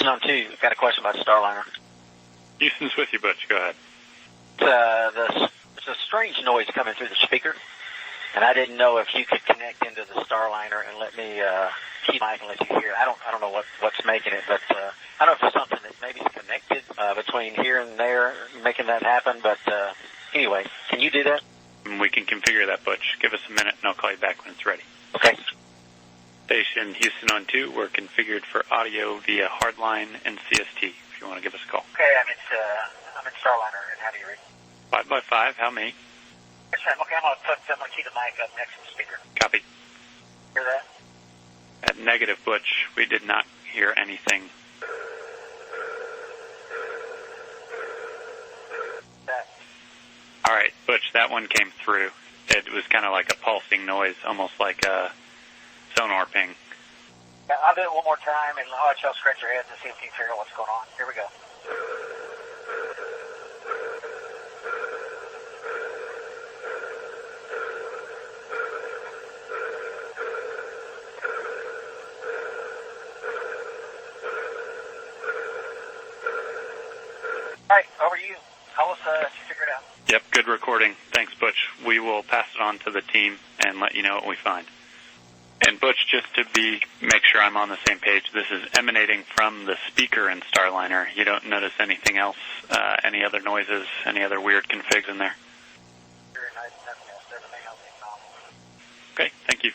Houston on 2. Got a question about Starliner. Houston's with you, Butch. Go ahead. There's a strange noise coming through the speaker, and I didn't know if you could connect into the Starliner and let me keep mic and let you hear it. I don't know what's making it, but I don't know if it's something that maybe is connected between here and there, making that happen. But anyway, can you do that? We can configure that, Butch. Give us a minute, and I'll call you back when it's ready. Okay. Station Houston on 2. We're configured for audio via hardline and CST. If you want to give us a call. Okay, I'm in Starliner, and how do you read? 5x5. How many? Okay, I'm gonna keep the mic up next to the speaker. Copy. Hear that? At negative, Butch, we did not hear anything. That. All right, Butch, that one came through. It was kind of like a pulsing noise, almost like a sonar ping. Yeah, I'll do it one more time, and I'll let y'all scratch your heads and see if you can figure out what's going on. Here we go. All right, over to you. Call us if you figure it out. Yep, good recording. Thanks, Butch. We will pass it on to the team and let you know what we find. And Butch, just to make sure I'm on the same page, this is emanating from the speaker in Starliner. You don't notice anything else, any other noises, any other weird configs in there? Nothing else. Everything else is normal. Okay, thank you.